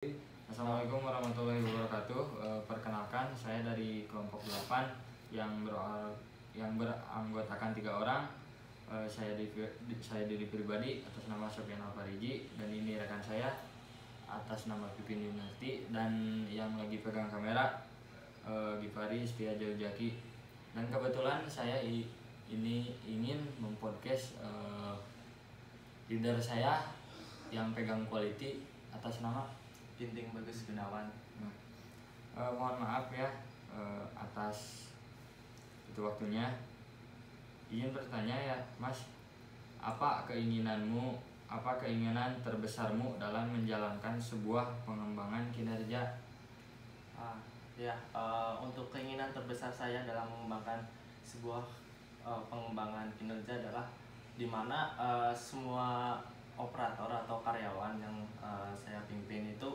Assalamualaikum warahmatullahi wabarakatuh. Perkenalkan, saya dari kelompok 8 yang beranggotakan 3 orang. Saya diri pribadi atas nama Sofyan Alfariji, dan ini rekan saya atas nama Pipin Yunarti, dan yang lagi pegang kamera Gifari Setiajaki. Dan kebetulan saya ini ingin mempodcast leader saya yang pegang quality atas nama Ginting Bagus Gunawan. Mohon maaf ya atas itu waktunya. Izin bertanya ya, Mas, apa keinginan terbesarmu dalam menjalankan sebuah pengembangan kinerja? Untuk keinginan terbesar saya dalam mengembangkan sebuah pengembangan kinerja adalah dimana semua operator atau karyawan yang saya pimpin itu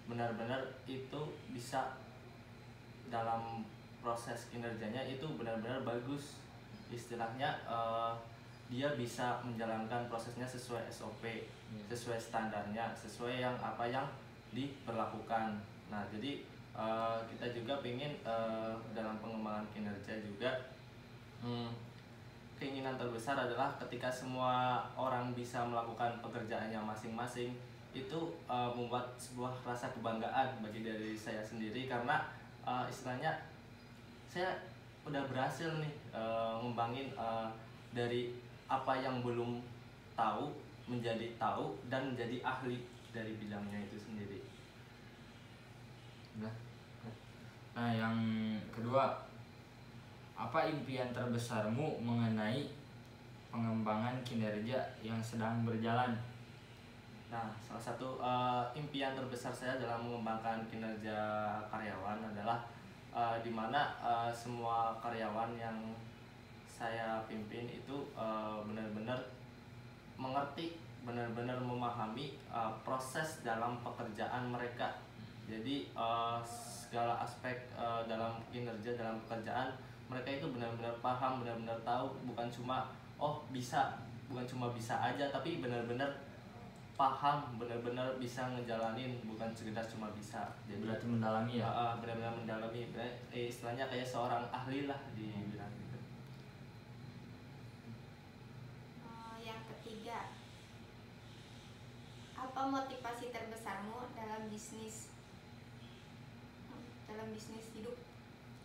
benar-benar itu bisa dalam proses kinerjanya itu benar-benar bagus, istilahnya dia bisa menjalankan prosesnya sesuai SOP, sesuai standarnya, sesuai yang diberlakukan. Nah, jadi kita juga ingin dalam pengembangan kinerja juga keinginan terbesar adalah ketika semua orang bisa melakukan pekerjaannya masing-masing, itu membuat sebuah rasa kebanggaan bagi diri saya sendiri, karena istilahnya saya udah berhasil nih ngembangin dari apa yang belum tahu menjadi tahu dan menjadi ahli dari bidangnya itu sendiri. Nah, yang kedua, apa impian terbesarmu mengenai pengembangan kinerja yang sedang berjalan? Nah, salah satu impian terbesar saya dalam mengembangkan kinerja karyawan adalah dimana semua karyawan yang saya pimpin itu benar-benar mengerti, benar-benar memahami proses dalam pekerjaan mereka. Jadi segala aspek dalam kinerja, dalam pekerjaan mereka itu benar-benar paham, benar-benar tahu, bukan cuma bisa aja, tapi benar-benar paham, benar-benar bisa ngejalanin, bukan sekedar cuma bisa. Jadi berarti mendalami ya? Benar-benar mendalami, istilahnya kayak seorang ahli lah di bidang itu. Yang ketiga, apa motivasi terbesarmu dalam bisnis hidup?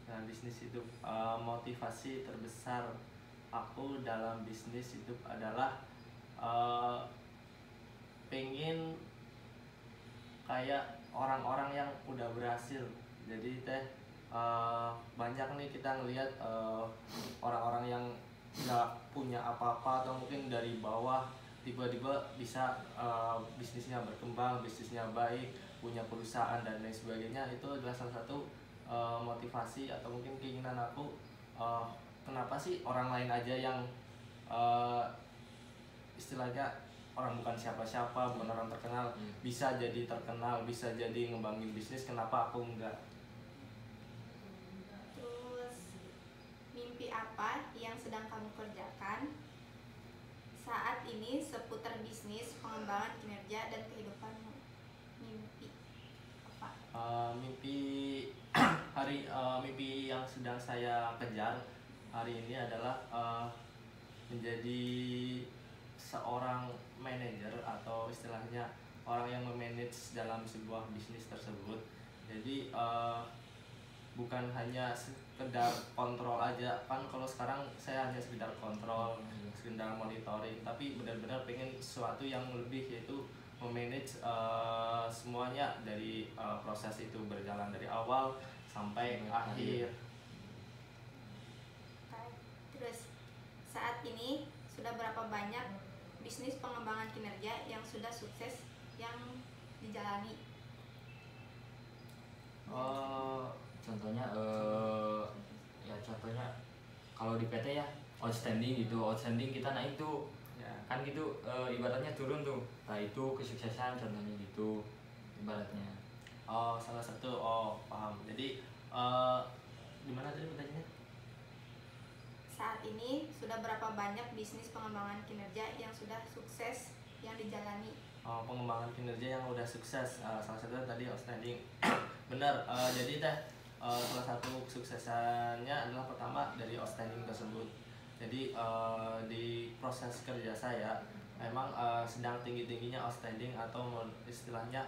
Dalam bisnis hidup, motivasi terbesar aku dalam bisnis hidup adalah pengen kayak orang-orang yang udah berhasil. Jadi banyak nih kita ngelihat orang-orang yang nggak punya apa-apa atau mungkin dari bawah tiba-tiba bisa bisnisnya berkembang, bisnisnya baik, punya perusahaan dan lain sebagainya. Itu adalah salah satu motivasi atau mungkin keinginan aku, kenapa sih orang lain aja yang istilahnya orang bukan siapa-siapa, bukan orang terkenal, bisa jadi terkenal, bisa jadi ngembangin bisnis, kenapa aku enggak? Terus, mimpi apa yang sedang kamu kerjakan saat ini seputar bisnis, pengembangan kinerja, dan kehidupanmu? Mimpi apa? Mimpi yang sedang saya kejar hari ini adalah menjadi seorang manajer atau istilahnya orang yang memanage dalam sebuah bisnis tersebut. Jadi bukan hanya sekedar kontrol aja, kan kalau sekarang saya hanya sekedar kontrol, sekedar monitoring, tapi benar-benar pengen sesuatu yang lebih, yaitu memanage semuanya dari proses itu berjalan dari awal sampai akhir. Terus, saat ini sudah berapa banyak bisnis pengembangan kinerja yang sudah sukses yang dijalani? Contohnya kalau di PT ya outstanding gitu, outstanding kita naik tuh ya. Kan gitu ibaratnya turun tuh, nah itu kesuksesan contohnya gitu ibaratnya. Salah satu, paham. Jadi gimana tadi pertanyaannya? Saat ini sudah berapa banyak bisnis pengembangan kinerja yang sudah sukses yang dijalani? pengembangan kinerja yang udah sukses. Salah satunya tadi outstanding. Benar. Jadi teh salah satu kesuksesannya adalah pertama dari outstanding tersebut. Jadi di proses kerja saya memang sedang tinggi-tingginya outstanding atau istilahnya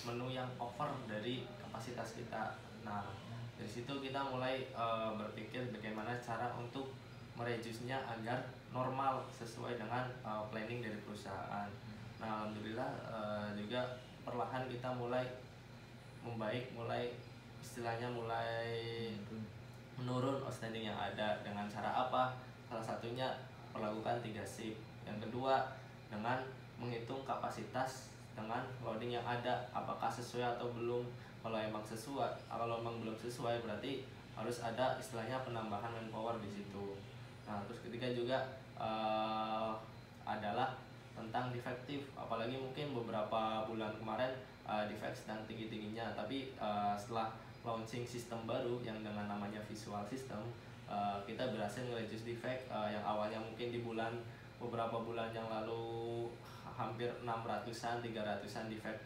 menu yang over dari kapasitas kita. Nah, dari situ kita mulai berpikir bagaimana cara untuk mereduce-nya agar normal sesuai dengan planning dari perusahaan. Nah, alhamdulillah juga perlahan kita mulai membaik, mulai istilahnya mulai menurun outstanding yang ada. Dengan cara apa? Salah satunya melakukan 3 shift. Yang kedua dengan menghitung kapasitas dengan loading yang ada, apakah sesuai atau belum. Kalau emang sesuai, kalau emang belum sesuai berarti harus ada istilahnya penambahan manpower di situ. Nah, terus ketiga juga adalah tentang defektif, apalagi mungkin beberapa bulan kemarin defect sedang tinggi-tingginya, tapi setelah launching sistem baru yang dengan namanya visual system, kita berhasil nge-reduce defect yang awalnya mungkin di beberapa bulan yang lalu hampir 600-an, 300-an defect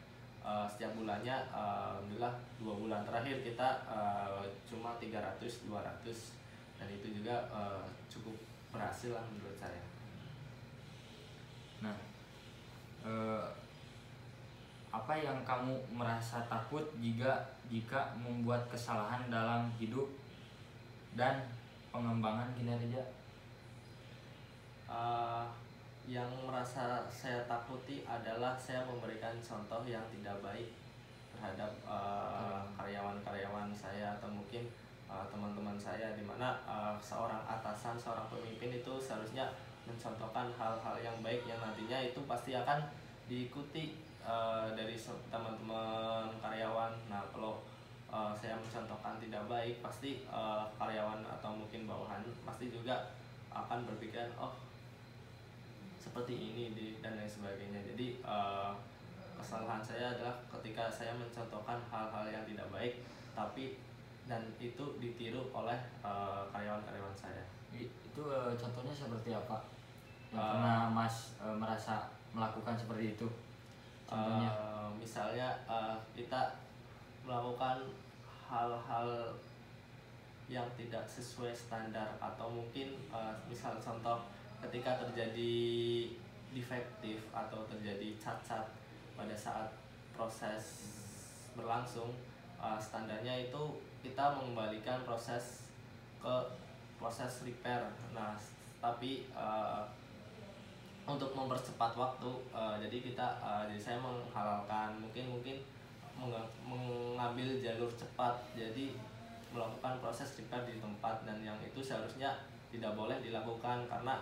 setiap bulannya. Alhamdulillah 2 bulan terakhir kita cuma 300, 200, dan itu juga cukup berhasil lah menurut saya. Nah, apa yang kamu merasa takut jika membuat kesalahan dalam hidup dan pengembangan kinerja? Yang merasa saya takuti adalah saya memberikan contoh yang tidak baik terhadap karyawan-karyawan saya atau mungkin teman-teman saya, dimana seorang atasan, seorang pemimpin itu seharusnya mencontohkan hal-hal yang baik yang nantinya itu pasti akan diikuti dari teman-teman karyawan. Nah, kalau saya mencontohkan tidak baik, pasti karyawan atau mungkin bawahan pasti juga akan berpikiran, oh seperti ini dan lain sebagainya. Jadi kesalahan saya adalah ketika saya mencontohkan hal-hal yang tidak baik, dan itu ditiru oleh karyawan-karyawan saya. Itu contohnya seperti apa? Yang pernah Mas merasa melakukan seperti itu? Contohnya? Misalnya kita melakukan hal-hal yang tidak sesuai standar, atau mungkin misal contoh ketika terjadi defektif atau terjadi cacat pada saat proses berlangsung, standarnya itu kita mengembalikan proses ke proses repair. Nah, tapi untuk mempercepat waktu, jadi saya menghalalkan mungkin mengambil jalur cepat, jadi melakukan proses repair di tempat, dan yang itu seharusnya tidak boleh dilakukan karena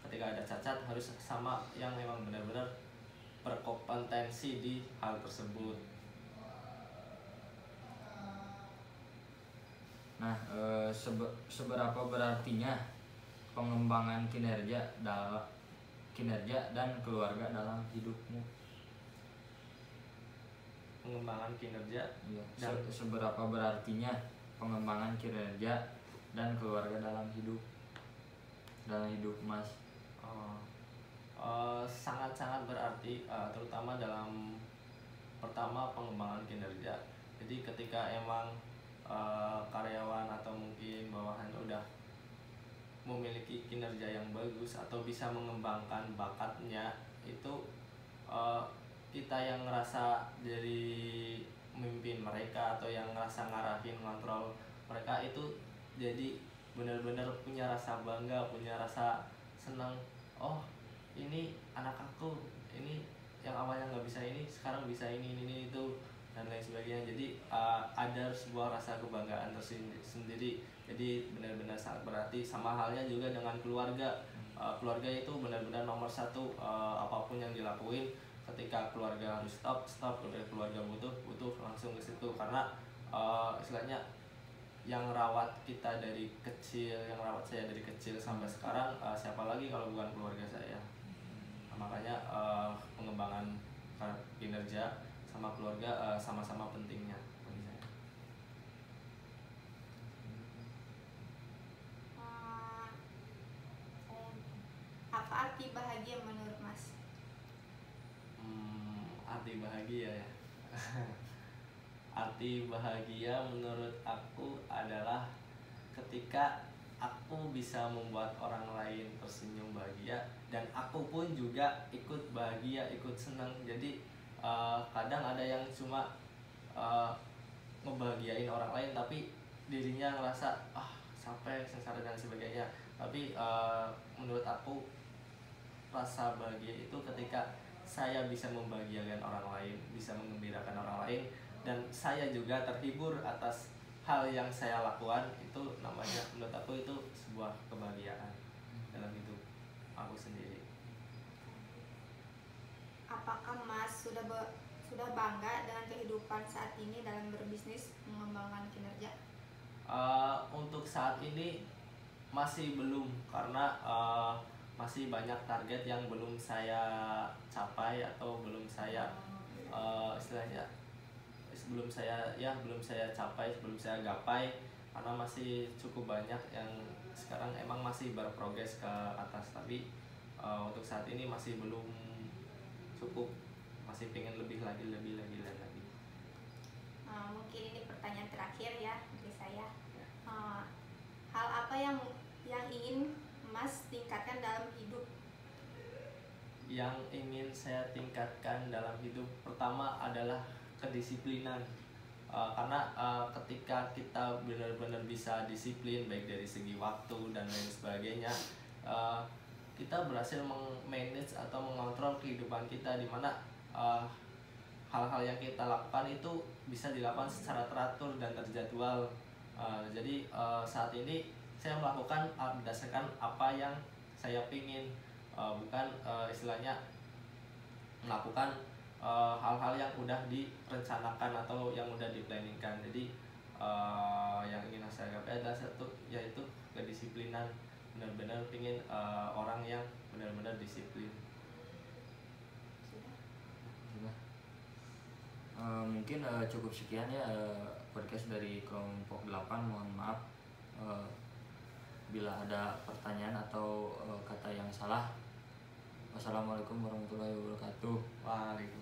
ketika ada cacat harus sama yang memang benar-benar berkompetensi di hal tersebut. Nah, seberapa berartinya pengembangan kinerja dan keluarga dalam hidupmu? Pengembangan kinerja dan seberapa berartinya pengembangan kinerja dan keluarga dalam hidup Mas? Sangat-sangat berarti, terutama dalam pertama pengembangan kinerja. Jadi ketika emang karyawan atau mungkin bawahan udah memiliki kinerja yang bagus atau bisa mengembangkan bakatnya, itu kita yang ngerasa jadi memimpin mereka atau yang ngerasa ngarahin, ngontrol mereka, itu jadi benar-benar punya rasa bangga, punya rasa senang. Oh, ini anak aku, ini yang awalnya nggak bisa ini sekarang bisa ini itu dan lain sebagainya. Jadi ada sebuah rasa kebanggaan tersendiri. Jadi benar-benar sangat berarti. Sama halnya juga dengan keluarga. Keluarga itu benar-benar nomor satu. Apapun yang dilakuin, ketika keluarga harus stop, keluarga butuh langsung ke situ. Karena istilahnya yang rawat kita dari kecil, yang rawat saya dari kecil sampai sekarang, siapa lagi kalau bukan keluarga saya. Makanya pengembangan kinerja sama keluarga sama-sama pentingnya bagi saya. Apa arti bahagia menurut Mas? bahagia ya. Arti bahagia menurut aku adalah ketika aku bisa membuat orang lain tersenyum bahagia dan aku pun juga ikut bahagia, ikut senang. Jadi kadang ada yang cuma ngebahagiain orang lain tapi dirinya ngerasa sampai sengsara dan sebagainya. Tapi menurut aku rasa bahagia itu ketika saya bisa membahagiakan orang lain, bisa mengembirakan orang lain, dan saya juga terhibur atas hal yang saya lakukan. Itu namanya, menurut aku itu sebuah kebahagiaan dalam hidup aku sendiri. Apakah Mas sudah bangga dengan kehidupan saat ini dalam berbisnis mengembangkan kinerja? Untuk saat ini masih belum, karena masih banyak target yang belum saya capai atau belum saya istilahnya belum saya capai, belum saya gapai, karena masih cukup banyak yang sekarang emang masih berprogres ke atas. Tapi untuk saat ini masih belum cukup, masih pengen lebih lagi. Mungkin ini pertanyaan terakhir ya dari saya. Hal apa yang ingin Mas tingkatkan dalam hidup? Yang ingin saya tingkatkan dalam hidup pertama adalah kedisiplinan. Karena ketika kita benar-benar bisa disiplin baik dari segi waktu dan lain sebagainya, kita berhasil meng-manage atau mengontrol kehidupan kita, di mana hal-hal yang kita lakukan itu bisa dilakukan secara teratur dan terjadwal. Jadi saat ini saya melakukan berdasarkan apa yang saya pingin, bukan istilahnya melakukan hal-hal yang udah direncanakan atau yang udah diplanningkan. Jadi yang ingin saya gapai adalah satu, yaitu kedisiplinan. Benar-benar pingin orang yang benar-benar disiplin. Mungkin cukup sekian ya podcast dari kelompok 8. Mohon maaf bila ada pertanyaan atau kata yang salah. Wassalamualaikum warahmatullahi wabarakatuh. Waalaikumsalam.